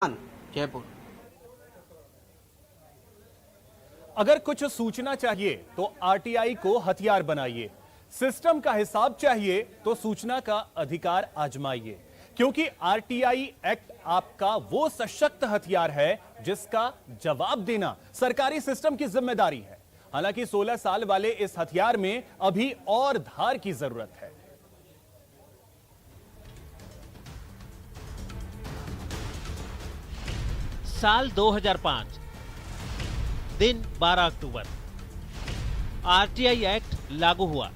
जयपुर। अगर कुछ सूचना चाहिए तो आरटीआई को हथियार बनाइए। सिस्टम का हिसाब चाहिए तो सूचना का अधिकार आजमाइए, क्योंकि आरटीआई एक्ट आपका वो सशक्त हथियार है जिसका जवाब देना सरकारी सिस्टम की जिम्मेदारी है। हालांकि 16 साल वाले इस हथियार में अभी और धार की जरूरत है। साल 2005, दिन 12 अक्टूबर। आरटीआई एक्ट लागू हुआ।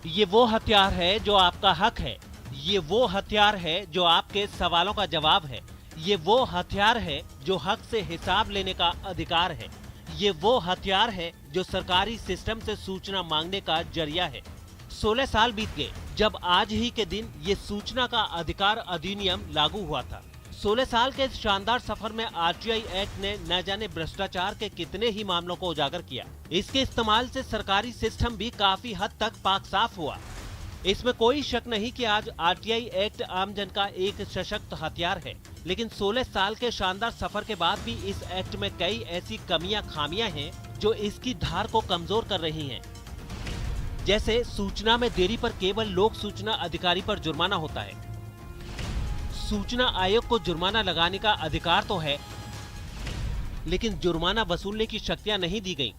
ये वो हथियार है जो आपका हक है। ये वो हथियार है जो आपके सवालों का जवाब है। ये वो हथियार है जो हक से हिसाब लेने का अधिकार है। ये वो हथियार है जो सरकारी सिस्टम से सूचना मांगने का जरिया है। 16 साल बीत गए जब आज ही के दिन ये सूचना का अधिकार अधिनियम लागू हुआ था। 16 साल के इस शानदार सफर में आरटीआई एक्ट ने न जाने भ्रष्टाचार के कितने ही मामलों को उजागर किया। इसके इस्तेमाल से सरकारी सिस्टम भी काफी हद तक पाक साफ हुआ। इसमें कोई शक नहीं कि आज आरटीआई एक्ट आम जन का एक सशक्त हथियार है, लेकिन 16 साल के शानदार सफर के बाद भी इस एक्ट में कई ऐसी कमियां खामियां हैं जो इसकी धार को कमजोर कर रही हैं। जैसे सूचना में देरी पर केवल लोक सूचना अधिकारी पर जुर्माना होता है। सूचना आयोग को जुर्माना लगाने का अधिकार तो है, लेकिन जुर्माना वसूलने की शक्तियां नहीं दी गई।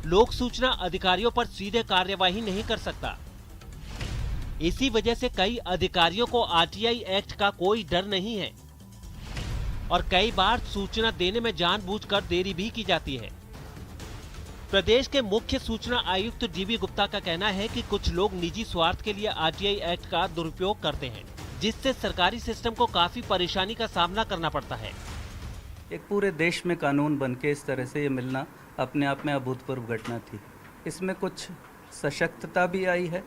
लोक सूचना अधिकारियों पर सीधे कार्यवाही नहीं कर सकता। इसी वजह से कई अधिकारियों को आरटीआई एक्ट का कोई डर नहीं है और कई बार सूचना देने में जानबूझकर देरी भी की जाती है। प्रदेश के मुख्य सूचना आयुक्त डीबी गुप्ता का कहना है कि कुछ लोग निजी स्वार्थ के लिए आरटीआई एक्ट का दुरुपयोग करते हैं, जिससे सरकारी सिस्टम को काफी परेशानी का सामना करना पड़ता है। एक पूरे देश में कानून बनके इस तरह से ये मिलना अपने आप में अभूतपूर्व घटना थी। इसमें कुछ सशक्तता भी आई है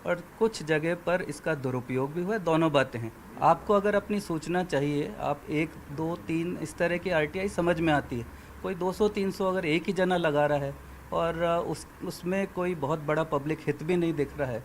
और कुछ जगह पर इसका दुरुपयोग भी हुआ है। दोनों बातें हैं। आपको अगर अपनी सूचना चाहिए, आप 1, 2, 3 इस तरह की आरटीआई समझ में आती है। कोई 200-300 अगर एक ही जना लगा रहा है और उसमें कोई बहुत बड़ा पब्लिक हित भी नहीं दिख रहा है।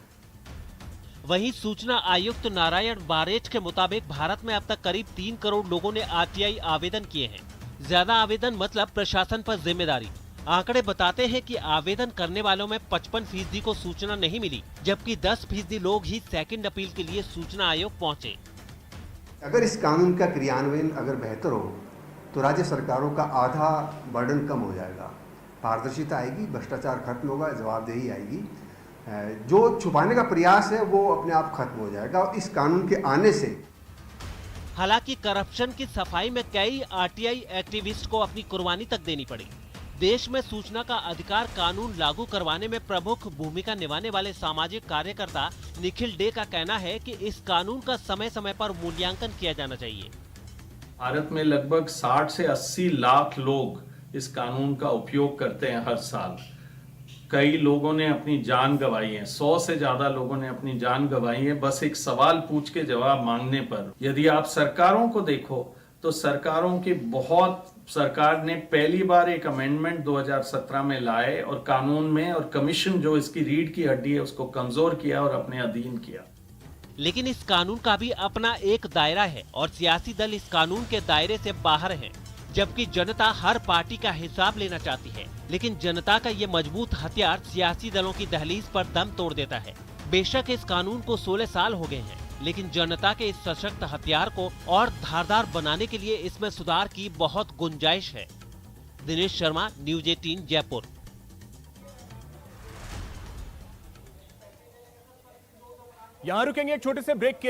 वहीं सूचना आयुक्त नारायण बारेठ के मुताबिक भारत में अब तक करीब 3 करोड़ लोगों ने आरटीआई आवेदन किए हैं। ज्यादा आवेदन मतलब प्रशासन पर जिम्मेदारी। आंकड़े बताते हैं कि आवेदन करने वालों में 55% को सूचना नहीं मिली, जबकि 10% लोग ही सेकंड अपील के लिए सूचना आयोग पहुंचे। अगर इस कानून का क्रियान्वयन अगर बेहतर हो तो राज्य सरकारों का आधा बर्डन कम हो जाएगा। पारदर्शिता आएगी, भ्रष्टाचार खत्म होगा, जवाबदेही आएगी। जो छुपाने का प्रयास है वो अपने आप खत्म हो जाएगा और इस कानून के आने से। हालांकि करप्शन की सफाई में कई आरटीआई एक्टिविस्ट को अपनी कुर्बानी तक देनी पड़ी। देश में सूचना का अधिकार कानून लागू करवाने में प्रमुख भूमिका निभाने वाले सामाजिक कार्यकर्ता निखिल डे का कहना है कि इस कानून का समय समय पर मूल्यांकन किया जाना चाहिए। भारत में लगभग 60 से 80 लाख लोग इस कानून का उपयोग करते हैं हर साल। कई लोगों ने अपनी जान गंवाई है, 100 से ज्यादा लोगों ने अपनी जान गंवाई है बस एक सवाल पूछ के जवाब मांगने पर। यदि आप सरकारों को देखो तो सरकार ने पहली बार एक अमेंडमेंट 2017 में लाए और कानून में और कमीशन जो इसकी रीढ़ की हड्डी है उसको कमजोर किया और अपने अधीन किया। लेकिन इस कानून का भी अपना एक दायरा है और सियासी दल इस कानून के दायरे से बाहर हैं, जबकि जनता हर पार्टी का हिसाब लेना चाहती है। लेकिन जनता का ये मजबूत हथियार सियासी दलों की दहलीज पर दम तोड़ देता है। बेशक इस कानून को 16 साल हो गए हैं, लेकिन जनता के इस सशक्त हथियार को और धारदार बनाने के लिए इसमें सुधार की बहुत गुंजाइश है। दिनेश शर्मा, न्यूज 18, जयपुर। यहां रुकेंगे एक छोटे से ब्रेक के लिए।